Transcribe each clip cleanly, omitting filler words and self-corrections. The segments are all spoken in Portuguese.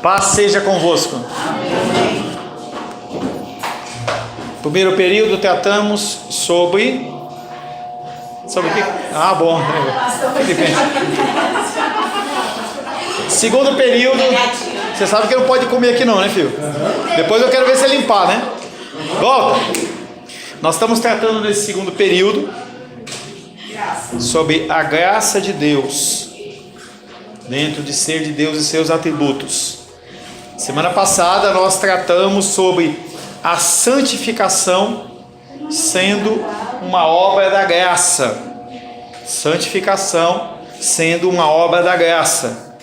Paz seja convosco. Primeiro período tratamos sobre o que? Ah, bom. Segundo período, você sabe que não pode comer aqui não, né, filho? Depois eu quero ver você limpar, né? Volta. Nós estamos tratando nesse segundo período sobre a graça de Deus dentro de ser de Deus e seus atributos. Semana passada nós tratamos sobre a santificação sendo uma obra da graça. Santificação sendo uma obra da graça.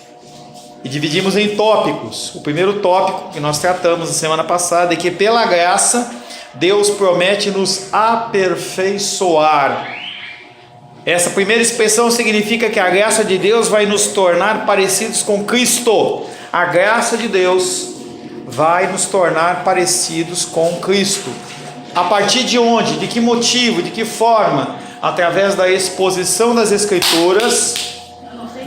E dividimos em tópicos. O primeiro tópico que nós tratamos na semana passada é que pela graça Deus promete nos aperfeiçoar. Essa primeira expressão significa que a graça de Deus vai nos tornar parecidos com Cristo. A graça de Deus vai nos tornar parecidos com Cristo. A partir de onde? De que motivo? De que forma? Através da exposição das Escrituras.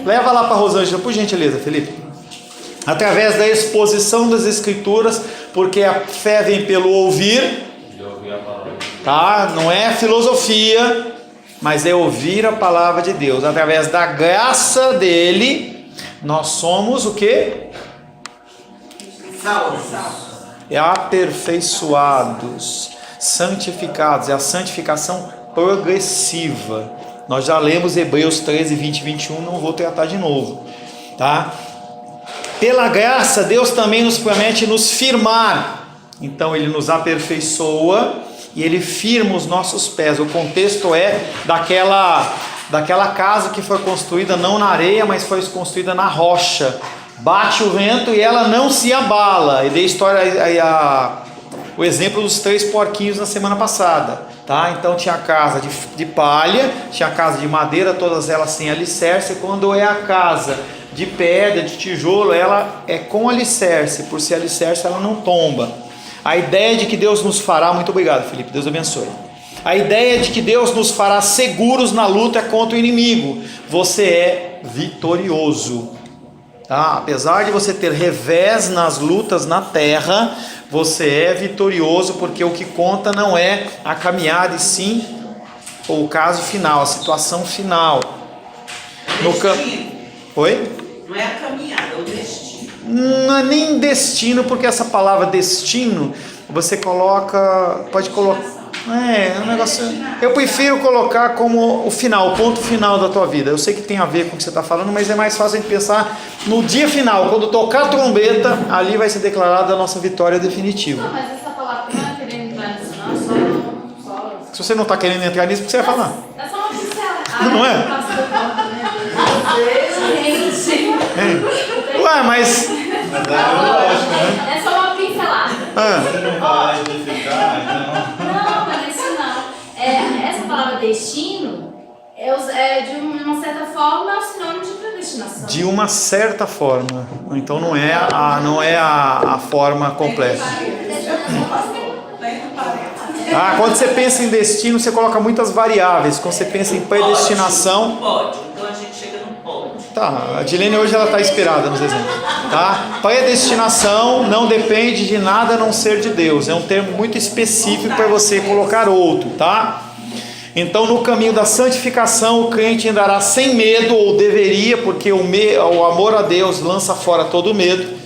Leva lá para a Rosângela, por gentileza, Felipe. Através da exposição das Escrituras, porque a fé vem pelo ouvir, tá? Não é filosofia, mas é ouvir a palavra de Deus. Através da graça dele, nós somos o quê? Salvos. É aperfeiçoados, santificados. É a santificação progressiva. Nós já lemos Hebreus 13, 20 e 21, não vou tratar de novo, tá? Pela graça, Deus também nos promete nos firmar. Então Ele nos aperfeiçoa e Ele firma os nossos pés. O contexto é daquela casa que foi construída não na areia, mas foi construída na rocha. Bate o vento e ela não se abala. E dei o exemplo dos 3 porquinhos na semana passada, tá? Então tinha a casa de palha, tinha a casa de madeira, todas elas sem alicerce. E quando é a casa de pedra, de tijolo, ela é com alicerce. Por ser alicerce, ela não tomba. A ideia de que Deus nos fará... Muito obrigado, Felipe, Deus abençoe. A ideia de que Deus nos fará seguros na luta contra o inimigo. Você é vitorioso, tá? Apesar de você ter revés nas lutas na terra, você é vitorioso, porque o que conta não é a caminhada, e sim o caso final, a situação final. Oi? Não é a caminhada, é o destino. Não é nem destino, porque essa palavra destino, você pode colocar... É um negócio... Eu prefiro colocar como o final, o ponto final da tua vida. Eu sei que tem a ver com o que você está falando, mas é mais fácil a gente pensar no dia final. Quando tocar a trombeta, ali vai ser declarada a nossa vitória definitiva. Não, mas essa palavra não é querendo entrar nisso, não. Só... Se você não está querendo entrar nisso, o que você vai falar? É só uma pincela. Não é? Ué, mas... É só uma pincelada. Você não vai justificar, então... Não, mas isso não. Essa palavra destino de uma certa forma é o sinônimo de predestinação. De uma certa forma. Então não é a forma completa. Quando você pensa em destino, você coloca muitas variáveis. Quando você pensa em predestinação... Pode. Então a gente chega no pode. Tá, a Dilene hoje ela está inspirada nos exemplos, tá? Predestinação não depende de nada a não ser de Deus. É um termo muito específico para você colocar outro, tá? Então, no caminho da santificação, o crente andará sem medo, ou deveria, porque o amor a Deus lança fora todo medo.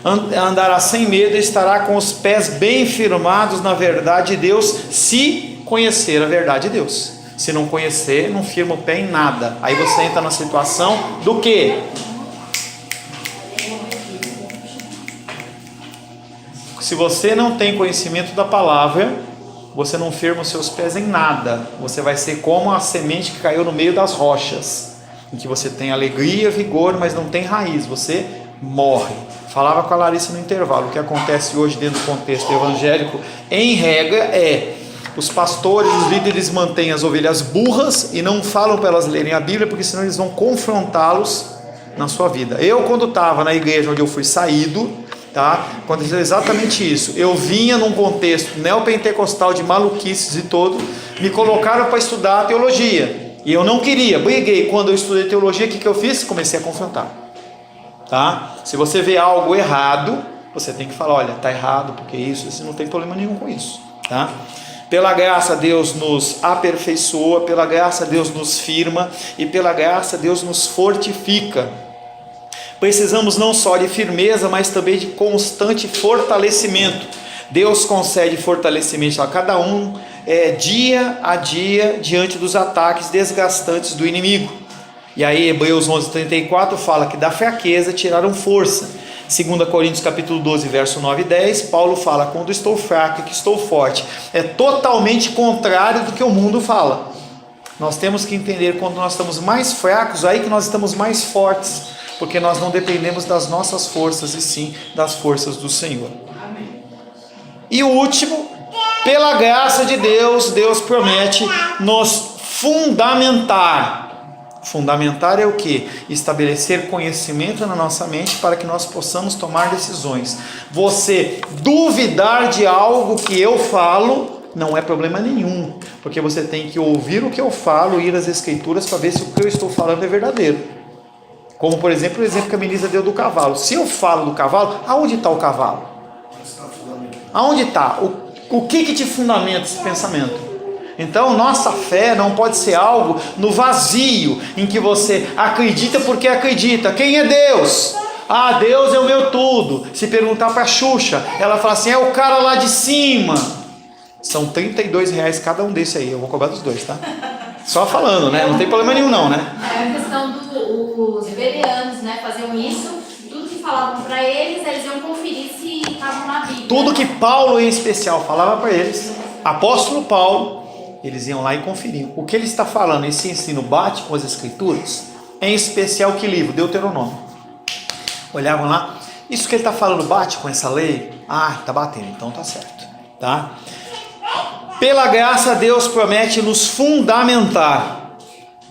Andará sem medo e estará com os pés bem firmados na verdade de Deus, se conhecer a verdade de Deus. Se não conhecer, não firma o pé em nada. Aí você entra na situação do quê? Se você não tem conhecimento da palavra, você não firma os seus pés em nada. Você vai ser como a semente que caiu no meio das rochas, em que você tem alegria, vigor, mas não tem raiz. Você morre. Falava com a Larissa no intervalo. O que acontece hoje dentro do contexto evangélico, em regra, os pastores, os líderes mantêm as ovelhas burras e não falam para elas lerem a Bíblia, porque senão eles vão confrontá-los na sua vida. Eu, quando estava na igreja onde eu fui saído, tá? Aconteceu exatamente isso. Eu vinha num contexto neopentecostal de maluquices e todo, me colocaram para estudar teologia, e eu não queria, briguei. Quando eu estudei teologia, o que eu fiz? Comecei a confrontar. tá? Se você vê algo errado, você tem que falar, olha, está errado, porque isso, não tem problema nenhum com isso, tá? Pela graça Deus nos aperfeiçoa, pela graça Deus nos firma e pela graça Deus nos fortifica. Precisamos não só de firmeza, mas também de constante fortalecimento. Deus concede fortalecimento a cada um, dia a dia, diante dos ataques desgastantes do inimigo. E aí Hebreus 11:34 fala que da fraqueza tiraram força. 2 Coríntios capítulo 12, verso 9 e 10, Paulo fala, quando estou fraco e que estou forte. É totalmente contrário do que o mundo fala. Nós temos que entender, quando nós estamos mais fracos, aí que nós estamos mais fortes, porque nós não dependemos das nossas forças, e sim das forças do Senhor. Amém. E o último, pela graça de Deus, Deus promete nos fundamentar. Fundamentar é o que? Estabelecer conhecimento na nossa mente para que nós possamos tomar decisões. Você duvidar de algo que eu falo não é problema nenhum, porque você tem que ouvir o que eu falo e ir às escrituras para ver se o que eu estou falando é verdadeiro. Como por exemplo, o exemplo que a ministra deu do cavalo. Se eu falo do cavalo, aonde está o cavalo? Aonde está? O que te fundamenta esse pensamento? Então, nossa fé não pode ser algo no vazio, em que você acredita porque acredita. Quem é Deus? Ah, Deus é o meu tudo. Se perguntar para a Xuxa, ela fala assim, é o cara lá de cima. São R$32 cada um desse aí, eu vou cobrar dos dois, tá? Só falando, né? Não tem problema nenhum não, né? É a questão dos bereanos, né? Faziam isso, tudo que falavam para eles iam conferir se estavam na Bíblia. Tudo que Paulo em especial falava para eles, apóstolo Paulo, eles iam lá e conferiam. O que ele está falando, esse ensino bate com as escrituras? Em especial que livro? Deuteronômio. Olhavam lá, isso que ele está falando bate com essa lei? Ah, está batendo, então está certo, tá? Pela graça Deus promete nos fundamentar.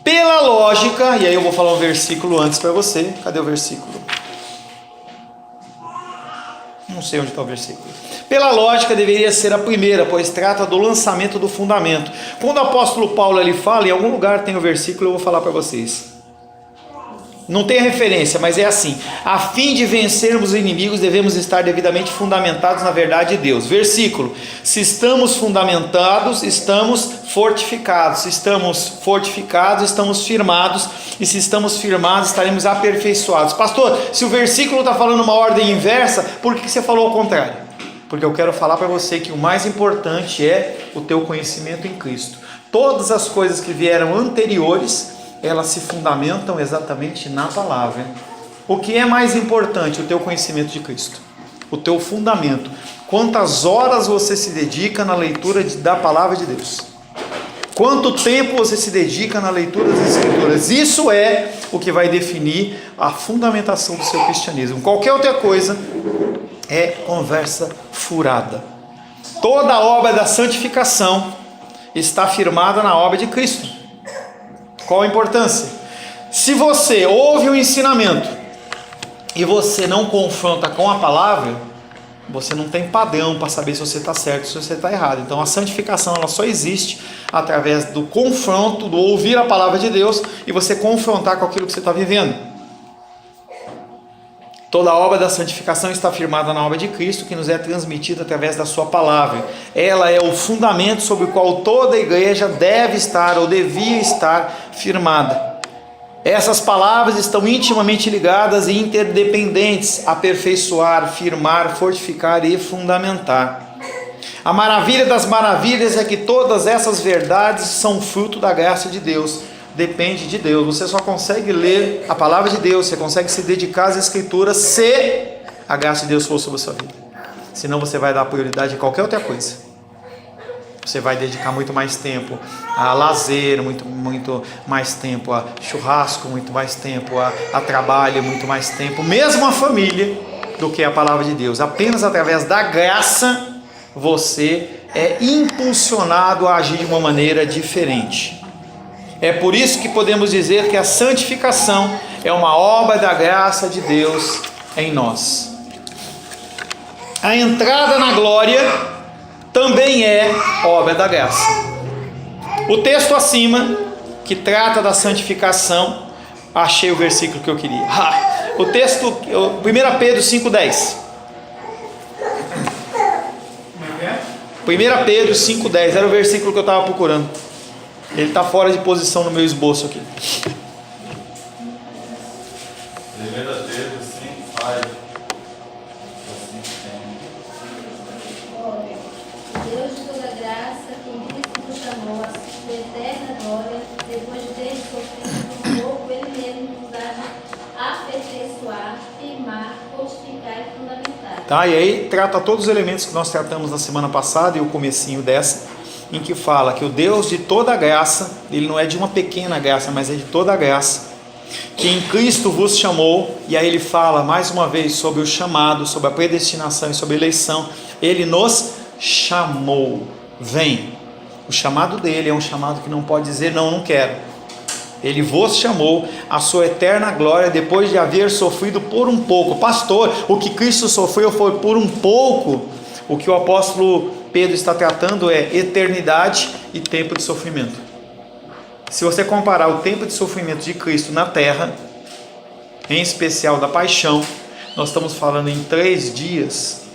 Pela lógica, e aí eu vou falar um versículo antes para você. Cadê o versículo? Não sei onde está o versículo. Pela lógica deveria ser a primeira, pois trata do lançamento do fundamento. Quando o apóstolo Paulo ali fala, em algum lugar tem o versículo, eu vou falar para vocês. Não tem referência, mas é assim: a fim de vencermos os inimigos, devemos estar devidamente fundamentados na verdade de Deus. Versículo: se estamos fundamentados, estamos fortificados. Se estamos fortificados, estamos firmados. E se estamos firmados, estaremos aperfeiçoados. Pastor, se o versículo está falando uma ordem inversa, por que você falou ao contrário? Porque eu quero falar para você que o mais importante é o teu conhecimento em Cristo. Todas as coisas que vieram anteriores, elas se fundamentam exatamente na palavra. O que é mais importante? O teu conhecimento de Cristo, o teu fundamento. Quantas horas você se dedica na leitura da palavra de Deus? Quanto tempo você se dedica na leitura das Escrituras? Isso é o que vai definir a fundamentação do seu cristianismo. Qualquer outra coisa é conversa furada. Toda a obra da santificação está firmada na obra de Cristo. Qual a importância? Se você ouve o ensinamento e você não confronta com a palavra, você não tem padrão para saber se você está certo ou se você está errado. Então a santificação ela só existe através do confronto, do ouvir a palavra de Deus e você confrontar com aquilo que você está vivendo. Toda a obra da santificação está firmada na obra de Cristo, que nos é transmitida através da sua palavra. Ela é o fundamento sobre o qual toda a igreja deve estar ou devia estar firmada. Essas palavras estão intimamente ligadas e interdependentes: aperfeiçoar, firmar, fortificar e fundamentar. A maravilha das maravilhas é que todas essas verdades são fruto da graça de Deus. Depende de Deus. Você só consegue ler a palavra de Deus, você consegue se dedicar às Escrituras se a graça de Deus for sobre a sua vida. Senão você vai dar prioridade a qualquer outra coisa. Você vai dedicar muito mais tempo a lazer, muito mais tempo a churrasco, muito mais tempo a trabalho, muito mais tempo, mesmo a família, do que a palavra de Deus. Apenas através da graça você é impulsionado a agir de uma maneira diferente. É por isso que podemos dizer que a santificação é uma obra da graça de Deus em nós. A entrada na glória também é obra da graça. O texto acima, que trata da santificação, achei o versículo que eu queria. O texto, 1 Pedro 5,10. 1 Pedro 5,10, era o versículo que eu estava procurando. Ele está fora de posição no meu esboço aqui. 1 Pedro 5:5. Deus de toda graça, que em Cristo nos chamou à sua eterna glória, depois de ter sofrido um pouco, Ele mesmo nos dá de aperfeiçoar, firmar, fortificar e fundamentar. Tá, e aí trata todos os elementos que nós tratamos na semana passada e o comecinho dessa, em que fala que o Deus de toda graça, Ele não é de uma pequena graça, mas é de toda graça, que em Cristo vos chamou, e aí ele fala mais uma vez sobre o chamado, sobre a predestinação e sobre a eleição. Ele nos chamou, vem. O chamado dele é um chamado que não pode dizer não, não quero. Ele vos chamou à sua eterna glória, depois de haver sofrido por um pouco. Pastor, o que Cristo sofreu foi por um pouco. O que o apóstolo Pedro está tratando é eternidade e tempo de sofrimento. Se você comparar o tempo de sofrimento de Cristo na terra, em especial da paixão, nós estamos falando em 3 dias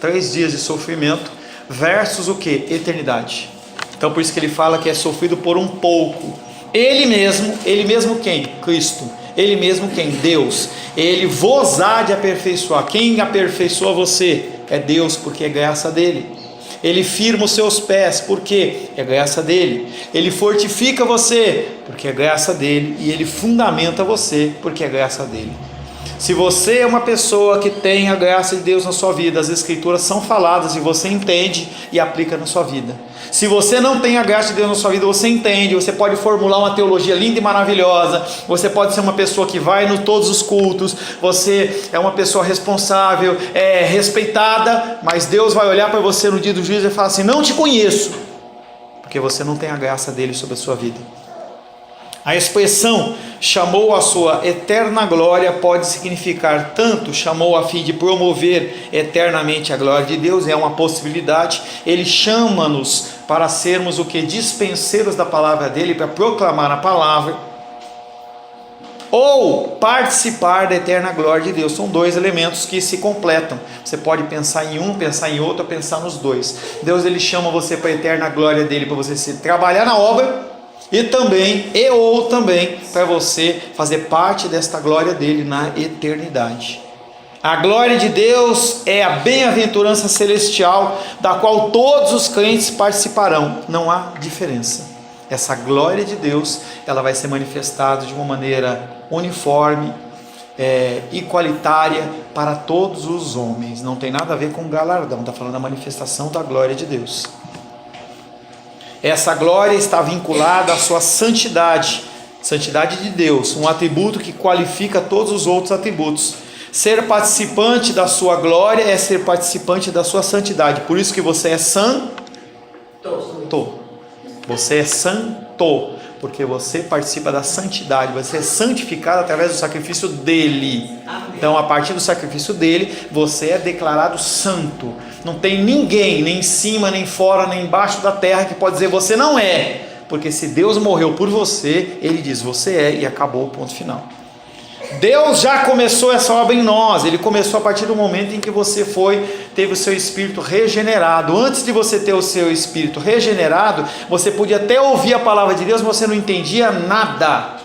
de sofrimento, versus o que? Eternidade. Então por isso que ele fala que é sofrido por um pouco. Ele mesmo quem? Cristo. Ele mesmo quem? Deus. Ele vos há de aperfeiçoar. Quem aperfeiçoa você? É Deus, porque é graça dele. Ele firma os seus pés, porque é graça dele. Ele fortifica você, porque é graça dele. E ele fundamenta você, porque é graça dele. Se você é uma pessoa que tem a graça de Deus na sua vida, as escrituras são faladas e você entende e aplica na sua vida. Se você não tem a graça de Deus na sua vida, você entende, você pode formular uma teologia linda e maravilhosa, você pode ser uma pessoa que vai em todos os cultos, você é uma pessoa responsável, respeitada, mas Deus vai olhar para você no dia do juízo e falar assim: não te conheço, porque você não tem a graça dele sobre a sua vida. A expressão chamou a sua eterna glória pode significar tanto chamou a fim de promover eternamente a glória de Deus, é uma possibilidade. Ele chama-nos para sermos o que? Dispenseiros da palavra dele, para proclamar a palavra, ou participar da eterna glória de Deus. São 2 elementos que se completam. Você pode pensar em um, pensar em outro, ou pensar nos 2. Deus, ele chama você para a eterna glória dele, para você se trabalhar na obra, e também para você fazer parte desta glória dele na eternidade. A glória de Deus é a bem-aventurança celestial, da qual todos os crentes participarão. Não há diferença. Essa glória de Deus, ela vai ser manifestada de uma maneira uniforme, igualitária para todos os homens. Não tem nada a ver com galardão, está falando da manifestação da glória de Deus. Essa glória está vinculada à sua santidade, santidade de Deus, um atributo que qualifica todos os outros atributos. Ser participante da sua glória é ser participante da sua santidade. Por isso que você é santo. Você é santo, porque você participa da santidade, você é santificado através do sacrifício dele. Então, a partir do sacrifício dele, você é declarado santo. Não tem ninguém, nem em cima, nem fora, nem embaixo da terra, que pode dizer você não é, porque se Deus morreu por você, ele diz você é, e acabou o ponto final. Deus já começou essa obra em nós. Ele começou a partir do momento em que você teve o seu espírito regenerado. Antes de você ter o seu espírito regenerado, você podia até ouvir a palavra de Deus, mas você não entendia nada.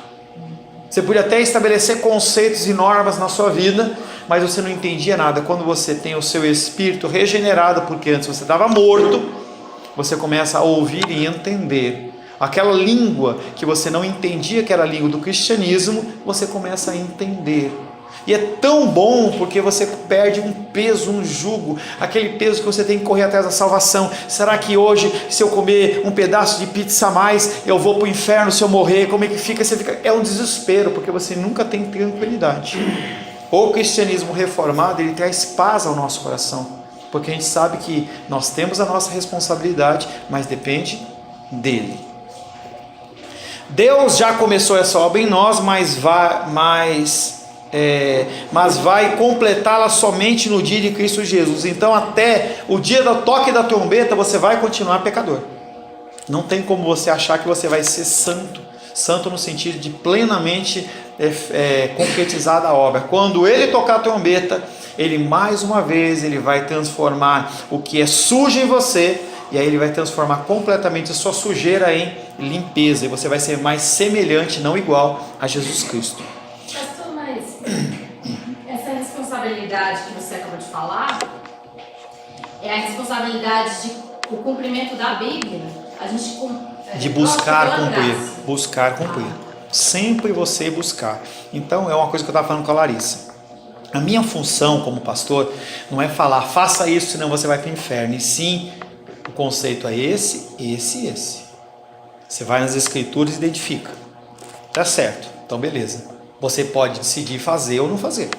Você podia até estabelecer conceitos e normas na sua vida, mas você não entendia nada. Quando você tem o seu espírito regenerado, porque antes você estava morto, você começa a ouvir e entender. Aquela língua que você não entendia que era a língua do cristianismo, você começa a entender. E é tão bom porque você perde um peso, um jugo, aquele peso que você tem que correr atrás da salvação. Será que hoje, se eu comer um pedaço de pizza a mais, eu vou para o inferno se eu morrer? Como é que fica? É um desespero, porque você nunca tem tranquilidade. O cristianismo reformado, ele traz paz ao nosso coração, porque a gente sabe que nós temos a nossa responsabilidade, mas depende dele. Deus já começou essa obra em nós, mas vai completá-la somente no dia de Cristo Jesus. Então até o dia do toque da trombeta você vai continuar pecador. Não tem como você achar que você vai ser santo. Santo no sentido de plenamente concretizada a obra. Quando ele tocar a trombeta, ele mais uma vez ele vai transformar o que é sujo em você, e aí ele vai transformar completamente a sua sujeira em limpeza, e você vai ser mais semelhante, não igual, a Jesus Cristo. Pastor, mas essa responsabilidade que você acabou de falar é a responsabilidade de o cumprimento da Bíblia. A gente De buscar pela cumprir, graça. buscar cumprir. Sempre você buscar. Então é uma coisa que eu estava falando com a Larissa. A minha função como pastor não é falar, faça isso, senão você vai para o inferno. E sim, o conceito é esse. Você vai nas escrituras e identifica. Tá certo, então beleza. Você pode decidir fazer ou não fazer.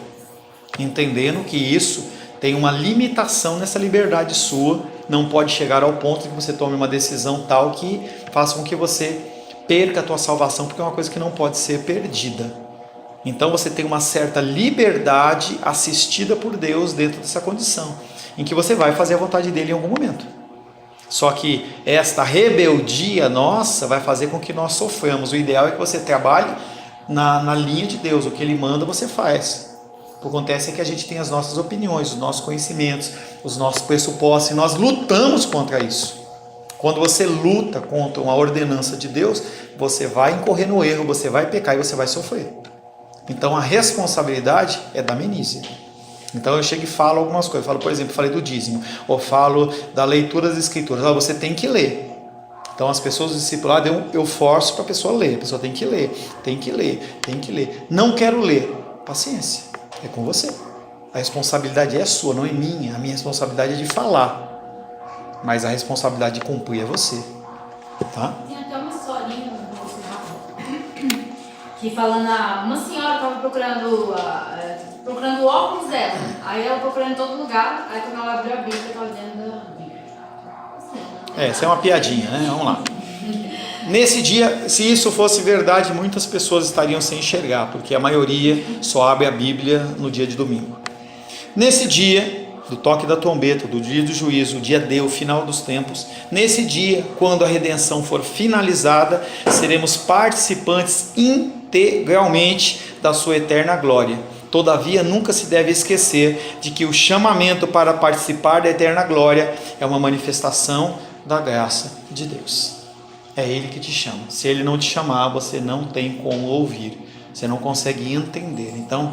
Entendendo que isso tem uma limitação nessa liberdade sua. Não pode chegar ao ponto de que você tome uma decisão tal que faça com que você perca a tua salvação, porque é uma coisa que não pode ser perdida. Então você tem uma certa liberdade assistida por Deus dentro dessa condição, em que você vai fazer a vontade dele em algum momento. Só que esta rebeldia nossa vai fazer com que nós soframos. O ideal é que você trabalhe na linha de Deus, o que ele manda você faz. O que acontece é que a gente tem as nossas opiniões, os nossos conhecimentos, os nossos pressupostos, e nós lutamos contra isso. Quando você luta contra uma ordenança de Deus, você vai incorrer no erro, você vai pecar e você vai sofrer. Então a responsabilidade é da Menízia. Então eu chego e falo algumas coisas, falo, por exemplo, falei do dízimo, ou falo da leitura das escrituras, você tem que ler. Então as pessoas do discipulado, eu forço para a pessoa ler, a pessoa tem que ler. Não quero ler, paciência, é com você. A responsabilidade é sua, não é minha. A minha responsabilidade é de falar, mas a responsabilidade de cumprir é você, tá? Tem até uma historinha no final que falando, uma senhora estava procurando o óculos dela, aí ela procurando em todo lugar, aí quando ela abriu a Bíblia, estava dentro da Bíblia. Essa é uma piadinha, né? Vamos lá. Nesse dia, se isso fosse verdade, muitas pessoas estariam sem enxergar, porque a maioria só abre a Bíblia no dia de domingo. Nesse dia do toque da trombeta, do dia do juízo, o dia D, o final dos tempos, nesse dia, quando a redenção for finalizada, seremos participantes integralmente da sua eterna glória. Todavia, nunca se deve esquecer de que o chamamento para participar da eterna glória é uma manifestação da graça de Deus. É Ele que te chama. Se Ele não te chamar, você não tem como ouvir, você não consegue entender. Então,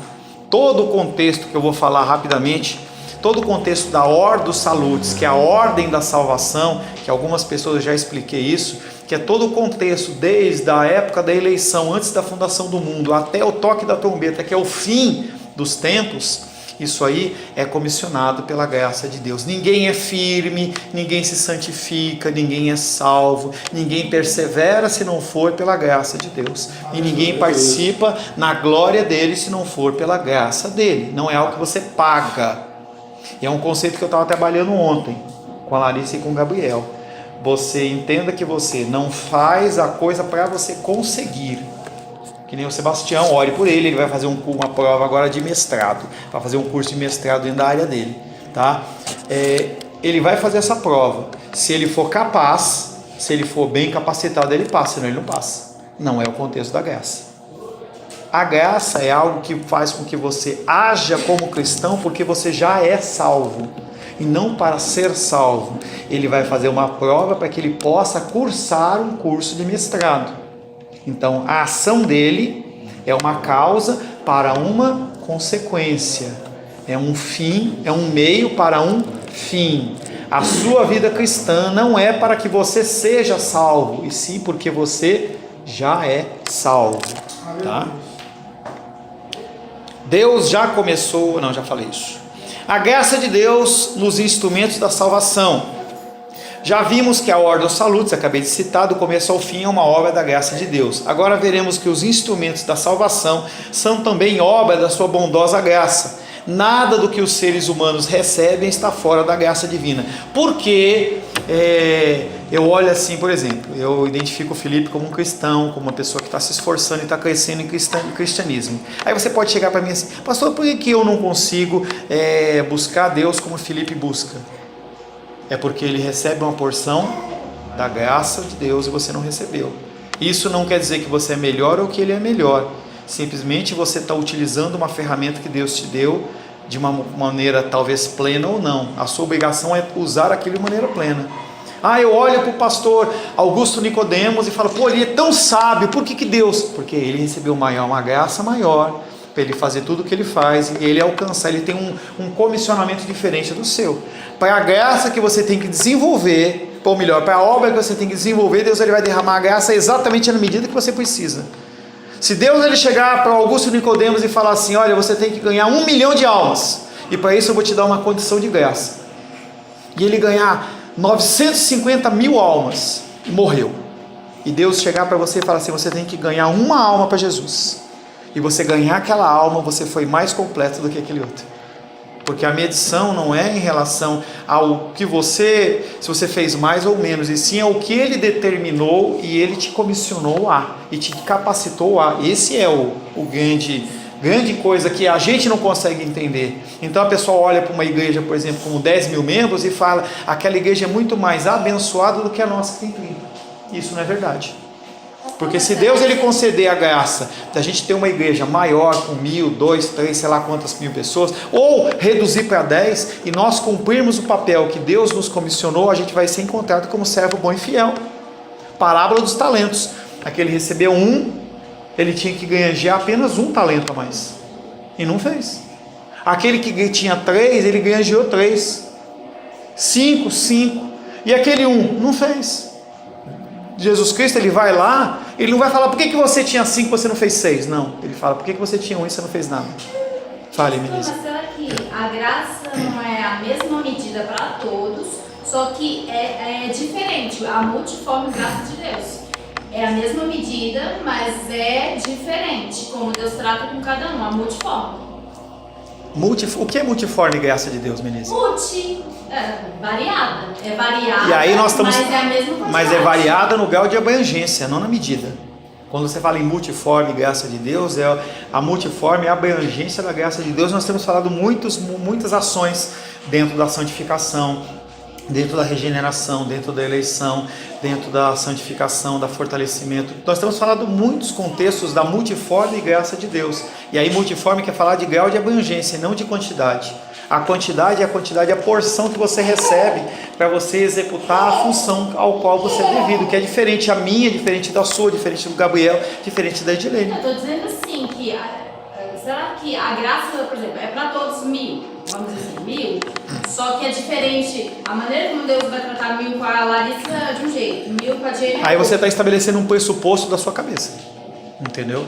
todo o contexto que eu vou falar rapidamente, todo o contexto da Ordo Salutis, que é a ordem da salvação, que algumas pessoas eu já expliquei isso, que é todo o contexto desde a época da eleição, antes da fundação do mundo, até o toque da trombeta, que é o fim dos tempos. Isso aí é comissionado pela graça de Deus. Ninguém é firme, ninguém se santifica, ninguém é salvo, ninguém persevera se não for pela graça de Deus. E ninguém participa na glória dele se não for pela graça dele. Não é algo que você paga. E é um conceito que eu estava trabalhando ontem com a Larissa e com o Gabriel. Você entenda que você não faz a coisa para você conseguir. Que nem o Sebastião, ore por ele, ele vai fazer uma prova agora de mestrado, vai fazer um curso de mestrado dentro da área dele, tá? Ele vai fazer essa prova, se ele for capaz, se ele for bem capacitado, ele passa, senão ele não passa. Não é o contexto da graça. A graça é algo que faz com que você haja como cristão, porque você já é salvo, e não para ser salvo. Ele vai fazer uma prova para que ele possa cursar um curso de mestrado. Então, a ação dele é uma causa para uma consequência. É um fim, é um meio para um fim. A sua vida cristã não é para que você seja salvo, e sim porque você já é salvo, tá? Deus já começou, não, já falei isso. A graça de Deus nos instrumentos da salvação. Já vimos que a Ordo Salutis, acabei de citar, do começo ao fim é uma obra da graça de Deus. Agora veremos que os instrumentos da salvação são também obra da sua bondosa graça. Nada do que os seres humanos recebem está fora da graça divina. Porque eu olho assim, por exemplo, eu identifico o Felipe como um cristão, como uma pessoa que está se esforçando e está crescendo em cristianismo. Aí você pode chegar para mim assim, pastor, por que eu não consigo buscar Deus como Felipe busca? É porque ele recebe uma porção da graça de Deus e você não recebeu. Isso não quer dizer que você é melhor ou que ele é melhor. Simplesmente você está utilizando uma ferramenta que Deus te deu de uma maneira talvez plena ou não. A sua obrigação é usar aquilo de maneira plena. Eu olho para o pastor Augusto Nicodemos e falo, pô, ele é tão sábio, por que Deus? Porque ele recebeu uma graça maior para ele fazer tudo o que ele faz e ele alcançar, ele tem um comissionamento diferente do seu. Para a graça que você tem que desenvolver, ou melhor, para a obra que você tem que desenvolver, Deus ele vai derramar a graça exatamente na medida que você precisa. Se Deus ele chegar para Augusto Nicodemos e falar assim, olha, você tem que ganhar 1 milhão de almas, e para isso eu vou te dar uma condição de graça, e ele ganhar 950 mil almas, e morreu, e Deus chegar para você e falar assim, você tem que ganhar uma alma para Jesus, e você ganhar aquela alma, você foi mais completo do que aquele outro, porque a medição não é em relação ao que se você fez mais ou menos, e sim ao que ele determinou e ele te comissionou e te capacitou esse é o grande coisa que a gente não consegue entender. Então a pessoa olha para uma igreja, por exemplo, com 10 mil membros e fala, aquela igreja é muito mais abençoada do que a nossa que tem 30. Isso não é verdade. Porque se Deus ele conceder a graça da gente ter uma igreja maior com 1.000, 2.000, 3.000, sei lá quantas mil pessoas, ou reduzir para 10 e nós cumprirmos o papel que Deus nos comissionou, a gente vai ser encontrado como servo bom e fiel. Parábola dos talentos. Aquele recebeu 1, ele tinha que ganhar apenas 1 talento a mais e não fez. Aquele que tinha 3, ele ganhou 3, 5, e aquele 1 não fez. Jesus Cristo ele vai lá, ele não vai falar por que você tinha 5 e você não fez 6, não, ele fala por que você tinha 1 e você não fez nada. Fale, Melissa. Mas será que a graça não é a mesma medida para todos, só que é diferente, a multiforme graça de Deus é a mesma medida, mas é diferente como Deus trata com cada um, a multiforme. O que é multiforme graça de Deus, Melissa? Variada. É variada, e aí nós estamos, mas é a mesma quantidade. Mas é variada no grau de abrangência, não na medida. Quando você fala em multiforme graça de Deus, é a multiforme abrangência da graça de Deus. Nós temos falado muitas ações dentro da santificação, dentro da regeneração, dentro da eleição, dentro da santificação, da fortalecimento. Nós temos falado muitos contextos da multiforme graça de Deus. E aí multiforme quer falar de grau de abrangência, não de quantidade. A quantidade é a porção que você recebe para você executar a função ao qual você é devido, que é diferente a minha, diferente da sua, diferente do Gabriel, diferente da Edilene. Eu estou dizendo assim, que será que a graça, por exemplo, é para todos 1.000, vamos dizer assim, 1.000, só que é diferente, a maneira como Deus vai tratar 1.000 com a Larissa de um jeito, 1.000 com a Jane. Aí você está estabelecendo um pressuposto da sua cabeça, entendeu?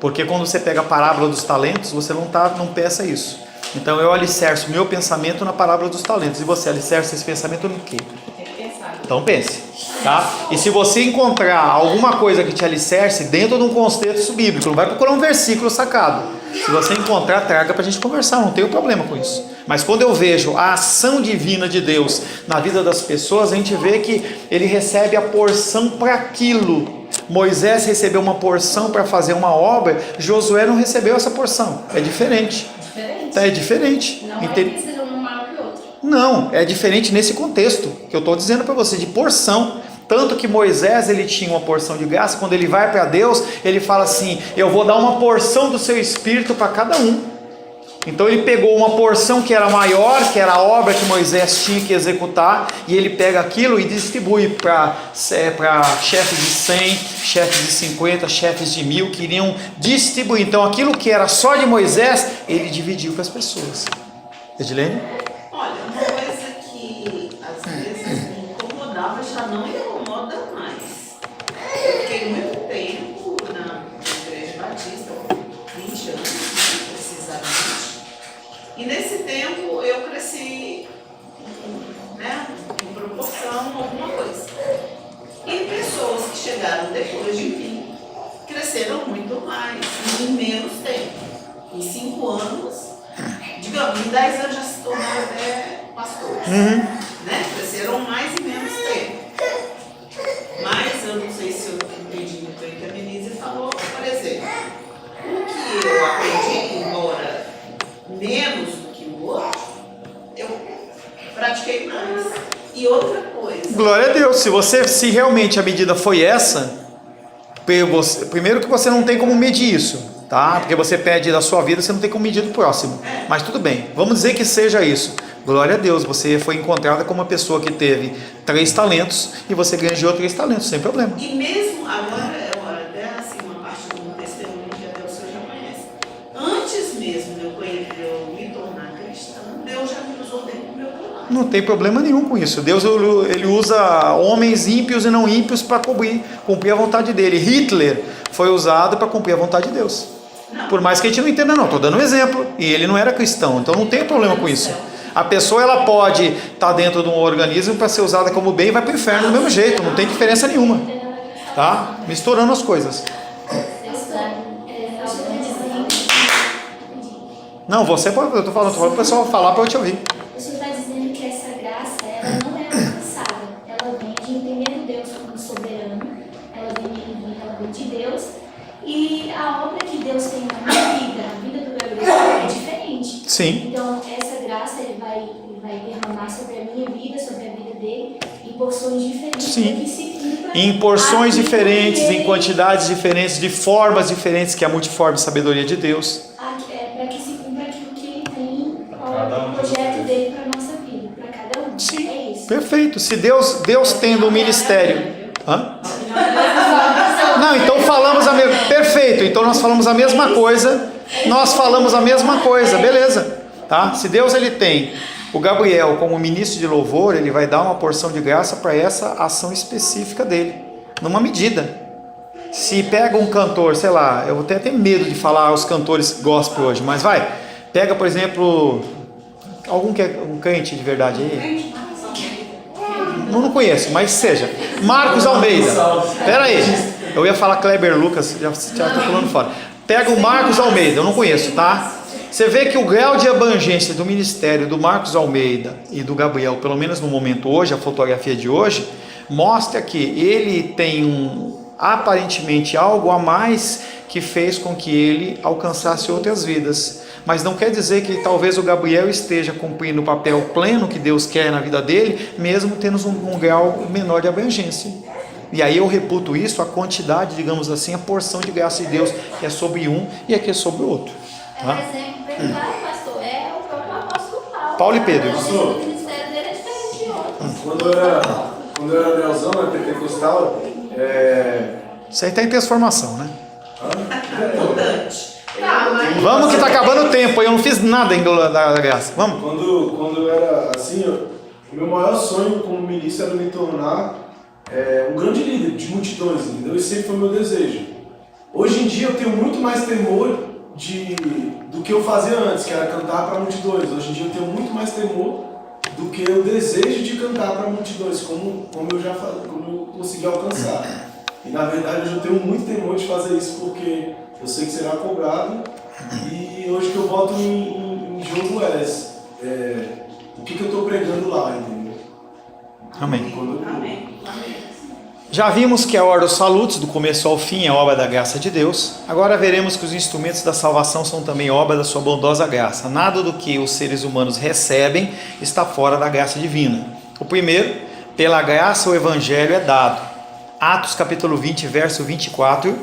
Porque quando você pega a parábola dos talentos, você não pensa isso. Então eu alicerço meu pensamento na parábola dos talentos. E você alicerça esse pensamento no quê? Tem que pensar. Então pense, tá? E se você encontrar alguma coisa que te alicerce dentro de um contexto bíblico, não vai procurar um versículo sacado. Se você encontrar, traga para a gente conversar, não tenho problema com isso. Mas quando eu vejo a ação divina de Deus na vida das pessoas, a gente vê que ele recebe a porção para aquilo. Moisés recebeu uma porção para fazer uma obra, Josué não recebeu essa porção. É diferente. É diferente. Não é que seja um maior que o outro. Não, é diferente nesse contexto que eu estou dizendo para você, de porção. Tanto que Moisés ele tinha uma porção de graça, quando ele vai para Deus, ele fala assim, eu vou dar uma porção do seu espírito para cada um. Então ele pegou uma porção que era maior, que era a obra que Moisés tinha que executar, e ele pega aquilo e distribui para chefes de 100, chefes de 50, chefes de 1000, que iriam distribuir. Então aquilo que era só de Moisés, ele dividiu para as pessoas. Edilene? Olha, uma coisa que às vezes me incomodava, já não incomoda mais. Eu fiquei muito tempo na Igreja Batista, 20 anos, precisamente. E nesse tempo eu cresci, em proporção a alguma coisa. E pessoas que chegaram depois de mim cresceram muito mais, em menos tempo. Em 5 anos, digamos, em 10 anos já se tornaram até pastores. Cresceram mais e menos tempo. Mas eu não sei se eu entendi muito bem o que a Denise falou, por exemplo. O que eu aprendi, embora menos do que o outro, eu pratiquei mais. E outra coisa. Glória a Deus, se realmente a medida foi essa, primeiro que você não tem como medir isso. tá? Porque você pede da sua vida, você não tem como medir do próximo. Mas tudo bem, vamos dizer que seja isso. Glória a Deus, você foi encontrada como uma pessoa que teve 3 talentos e você ganhou 3 talentos, sem problema. E mesmo agora, até assim, uma parte do testemunho que até o senhor já conhece. Antes mesmo de eu me tornar cristã, Deus já me usou dentro do meu trabalho. Não tem problema nenhum com isso. Deus ele usa homens ímpios e não ímpios para cumprir a vontade dele. Hitler foi usado para cumprir a vontade de Deus. Por mais que a gente não entenda, não. Estou dando um exemplo. E ele não era cristão, então não tem problema com isso. A pessoa ela pode estar dentro de um organismo para ser usada como bem e vai para o inferno do mesmo jeito. Não tem diferença nenhuma. Tá? Misturando as coisas. Não, você pode. Eu estou falando para o pessoal falar para eu te ouvir. O senhor está dizendo que essa graça, ela não é alcançada. Ela vem de entender Deus como soberano. Ela vem de Deus. E a obra que Deus tem na minha vida, a vida do Gabriel, é diferente. Sim. Então, essa graça ele vai derramar sobre a minha vida, sobre a vida dele, em porções diferentes. Sim. Para que se cumpra Em porções aquilo diferentes, que em quantidades diferentes, de formas diferentes, que é a multiforme sabedoria de Deus. para que se cumpra aquilo que ele tem, Cada um o projeto dele para a nossa vida, para cada um. Sim. É isso. Perfeito. Se Deus tendo um ministério. Hã? Não, então falamos a mesma. Perfeito. Então nós falamos a mesma coisa. Nós falamos a mesma coisa, beleza? Tá? Se Deus ele tem o Gabriel como ministro de louvor, ele vai dar uma porção de graça para essa ação específica dele, numa medida. Se pega um cantor, sei lá, eu tenho até medo de falar os cantores gospel hoje, mas vai, pega por exemplo, algum que é um crente de verdade aí. Não conheço, mas seja. Marcos Almeida. Pera aí. Eu ia falar Kleber Lucas, já estou pulando fora. Pega o Marcos Almeida, eu não conheço, tá? Você vê que o grau de abrangência do ministério do Marcos Almeida e do Gabriel, pelo menos no momento hoje, a fotografia de hoje, mostra que ele tem aparentemente algo a mais que fez com que ele alcançasse outras vidas. Mas não quer dizer que talvez o Gabriel esteja cumprindo o papel pleno que Deus quer na vida dele, mesmo tendo um grau menor de abrangência. E aí eu reputo isso, a quantidade, digamos assim, a porção de graça de Deus que é sobre um e aqui é sobre o outro. É um exemplo bem claro, pastor. É o próprio apóstolo Paulo. Paulo e Pedro. O ministério dele é diferente de outros. Quando eu era neozão, pentecostal, Isso aí está em transformação, né? Abundante. Tá, mas... Vamos que está acabando o tempo, eu não fiz nada ainda da graça. Vamos. quando eu era assim, o meu maior sonho como ministro era me tornar um grande líder de multidões, entendeu? Esse sempre foi o meu desejo. Hoje em dia eu tenho muito mais temor do que eu fazia antes, que era cantar para multidões. Hoje em dia eu tenho muito mais temor do que o desejo de cantar para multidões, como eu consegui alcançar. E na verdade eu já tenho muito temor de fazer isso, porque eu sei que será cobrado. E hoje que eu boto em jogo o que eu estou pregando lá, entendeu? Amém. Amém. Já vimos que a ordem dos salutos, do começo ao fim, é obra da graça de Deus. Agora veremos que os instrumentos da salvação são também obra da sua bondosa graça. Nada do que os seres humanos recebem está fora da graça divina. O primeiro, pela graça o evangelho é dado. Atos capítulo 20, verso 24.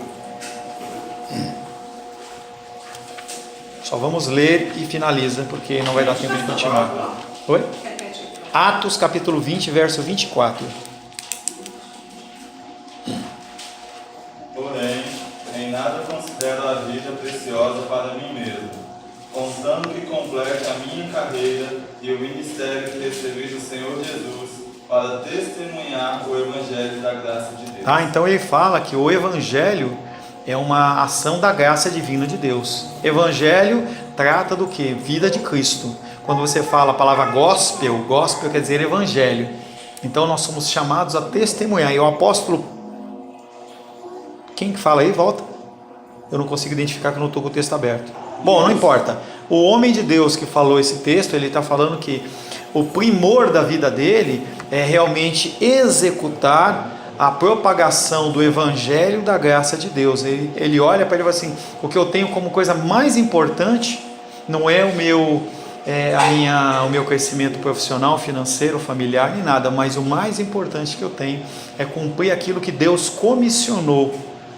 Só vamos ler e finaliza, porque não vai dar tempo de continuar. Oi? Atos capítulo 20, verso 24. Porém, em nada considero a vida preciosa para mim mesmo, contando que complete a minha carreira e o ministério que recebi do Senhor Jesus para testemunhar o Evangelho da graça de Deus. Então ele fala que o Evangelho é uma ação da graça divina de Deus. Evangelho trata do que? Vida de Cristo. Quando você fala a palavra gospel quer dizer evangelho. Então nós somos chamados a testemunhar. E o apóstolo... Quem que fala aí? Volta. Eu não consigo identificar que eu não estou com o texto aberto. Bom, não importa. O homem de Deus que falou esse texto, ele está falando que o primor da vida dele é realmente executar a propagação do evangelho da graça de Deus. Ele olha para ele e fala assim: o que eu tenho como coisa mais importante não é o meu crescimento profissional, financeiro, familiar, nem nada, mas o mais importante que eu tenho é cumprir aquilo que Deus comissionou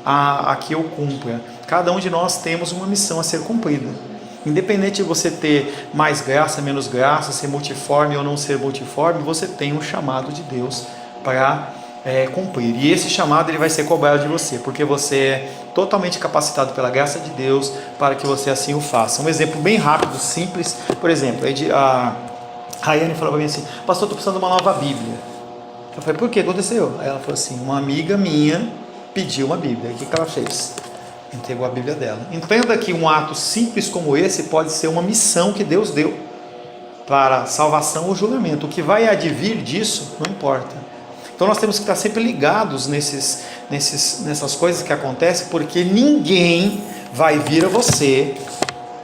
a que eu cumpra. Cada um de nós temos uma missão a ser cumprida. Independente de você ter mais graça, menos graça, ser multiforme ou não ser multiforme, você tem um chamado de Deus para cumprir. E esse chamado ele vai ser cobrado de você, porque você é totalmente capacitado pela graça de Deus para que você assim o faça. Um exemplo bem rápido, simples, por exemplo, a Rayane falou para mim assim: pastor, estou precisando de uma nova Bíblia. Eu falei: por que aconteceu? Aí ela falou assim: uma amiga minha pediu uma Bíblia. O que ela fez? Entregou a Bíblia dela. Entenda que um ato simples como esse pode ser uma missão que Deus deu para salvação ou julgamento. O que vai advir disso não importa. Então nós temos que estar sempre ligados nessas coisas que acontecem, porque ninguém vai vir a você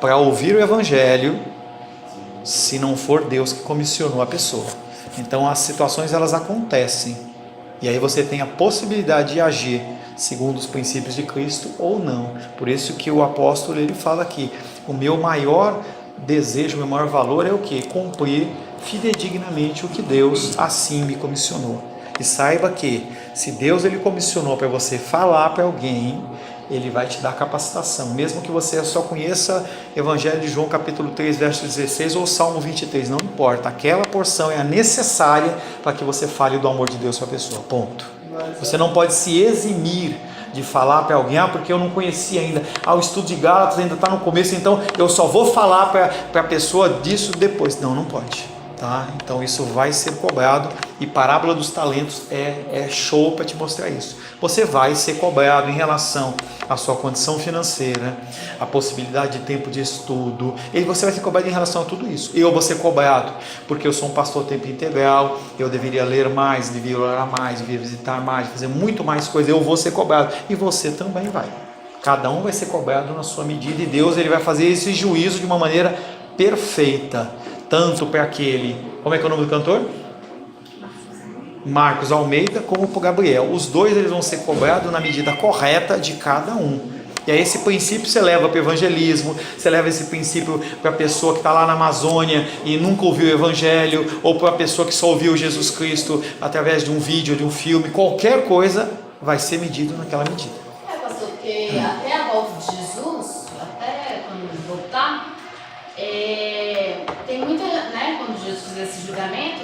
para ouvir o Evangelho se não for Deus que comissionou a pessoa. Então as situações elas acontecem, e aí você tem a possibilidade de agir segundo os princípios de Cristo ou não. Por isso que o apóstolo ele fala aqui: o meu maior desejo, o meu maior valor é o quê? Cumprir fidedignamente o que Deus assim me comissionou. E saiba que se Deus ele comissionou para você falar para alguém, Ele vai te dar capacitação, mesmo que você só conheça Evangelho de João capítulo 3, verso 16 ou Salmo 23, não importa, aquela porção é a necessária para que você fale do amor de Deus para a pessoa, ponto. Você não pode se eximir de falar para alguém: porque eu não conhecia ainda, o estudo de Gálatas ainda está no começo, então eu só vou falar para a pessoa disso depois. Não pode. Tá? Então isso vai ser cobrado, e Parábola dos Talentos é show para te mostrar isso. Você vai ser cobrado em relação à sua condição financeira, a possibilidade de tempo de estudo, e você vai ser cobrado em relação a tudo isso. Eu vou ser cobrado porque eu sou um pastor tempo integral, eu deveria ler mais, deveria orar mais, deveria visitar mais, fazer muito mais coisas. Eu vou ser cobrado, e você também vai. Cada um vai ser cobrado na sua medida, e Deus ele vai fazer esse juízo de uma maneira perfeita, tanto para aquele, como é que é o nome do cantor? Marcos Almeida, como para o Gabriel. Os dois eles vão ser cobrados na medida correta de cada um. E aí esse princípio você leva para o evangelismo, você leva esse princípio para a pessoa que está lá na Amazônia e nunca ouviu o Evangelho, ou para a pessoa que só ouviu Jesus Cristo através de um vídeo, de um filme. Qualquer coisa vai ser medido naquela medida. Pastor, porque até a volta de Jesus, até quando ele voltar, tem muita, né, quando Jesus fizer esse julgamento,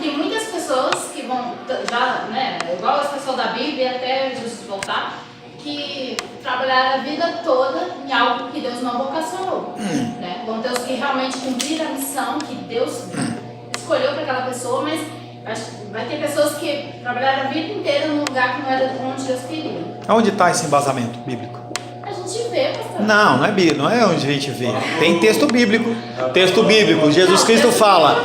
tem muitas pessoas que vão, já, né, igual as pessoas da Bíblia, até Jesus voltar, que trabalharam a vida toda em algo que Deus não vocacionou, né? Vão ter os que realmente cumpriram a missão que Deus escolheu para aquela pessoa, mas vai ter pessoas que trabalharam a vida inteira num lugar que não era onde Deus queria. Onde está esse embasamento bíblico? A gente vê, pastor. Não é Bíblia, não é onde a gente vê. Tem texto bíblico. Texto bíblico. Jesus Cristo fala.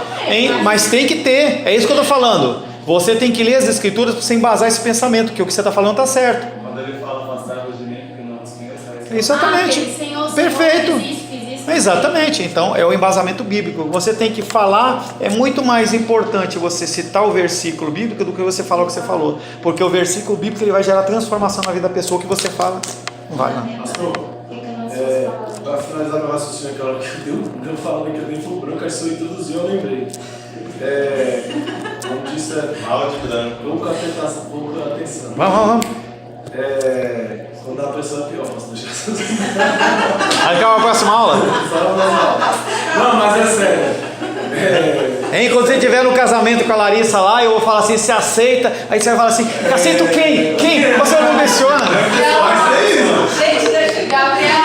Mas tem que ter. É isso que eu estou falando. Você tem que ler as escrituras para você embasar esse pensamento, que o que você está falando está certo. Quando ele fala afastar-vos de mim, porque não os conheço. Exatamente. Perfeito. Exatamente. Então é o embasamento bíblico. Você tem que falar. É muito mais importante você citar o versículo bíblico do que você falar o que você falou. Porque o versículo bíblico ele vai gerar transformação na vida da pessoa. O que você fala não vai lá. Pastor, para finalizar meu raciocínio, aquela hora que eu falando que eu nem fui branco, aí se eu introduzir, eu lembrei. Como disse, Mal de branco. pouca atenção. Vamos. Quando a pessoa é pior, pastor. Aí acaba a próxima aula. Não, mas é sério. Quando você estiver no casamento com a Larissa lá, eu vou falar assim: você aceita? Aí você vai falar assim: aceito quem? Quem? Você não menciona. Gente, deixa o Gabriel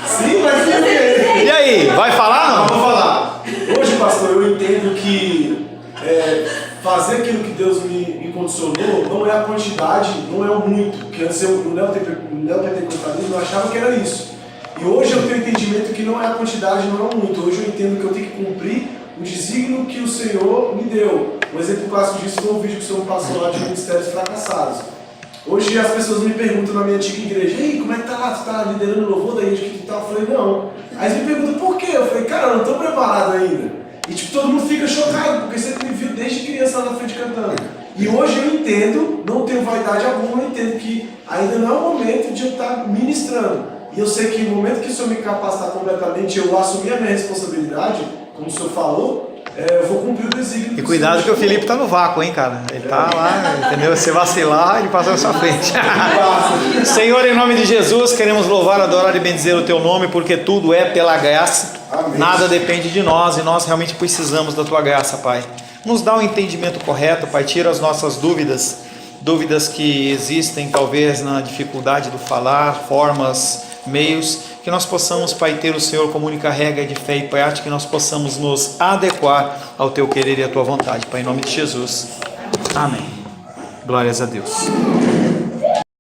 Sim, mas sim. E aí, vai falar? Não? Vou falar. Hoje, pastor, eu entendo que fazer aquilo que Deus me condicionou não é a quantidade, não é o muito. Porque antes eu, no neopentecostalismo, eu achava que era isso. E hoje eu tenho entendimento que não é a quantidade, não é o muito. Hoje eu entendo que eu tenho que cumprir o desígnio que o Senhor me deu. Um exemplo clássico disso foi um vídeo que o Senhor passou lá de ministérios fracassados. Hoje as pessoas me perguntam na minha antiga igreja: ei, como é que tá lá? Tu tá liderando o louvor da igreja que tu tá? Eu falei: não. Aí eles me perguntam por quê? Eu falei: cara, eu não tô preparado ainda. E tipo, todo mundo fica chocado, porque você me viu desde criança lá na frente cantando. E hoje eu entendo, não tenho vaidade alguma, eu entendo que ainda não é o momento de eu estar ministrando. E eu sei que no momento que o Senhor me capacitar completamente, eu assumir a minha responsabilidade, como o Senhor falou, eu vou cumprir o desígnio. E cuidado que o Felipe tá no vácuo, hein, cara? Ele tá lá, entendeu? Se vacilar, ele passa na sua frente. Senhor, em nome de Jesus, queremos louvar, adorar e bendizer o teu nome, porque tudo é pela graça. Amém. Nada depende de nós e nós realmente precisamos da tua graça, Pai. Nos dá o entendimento correto, Pai. Tira as nossas dúvidas que existem talvez na dificuldade do falar, formas, meios, que nós possamos, Pai, ter o Senhor como única regra de fé e prática, que nós possamos nos adequar ao teu querer e à tua vontade, Pai, em nome de Jesus. Amém. Glórias a Deus.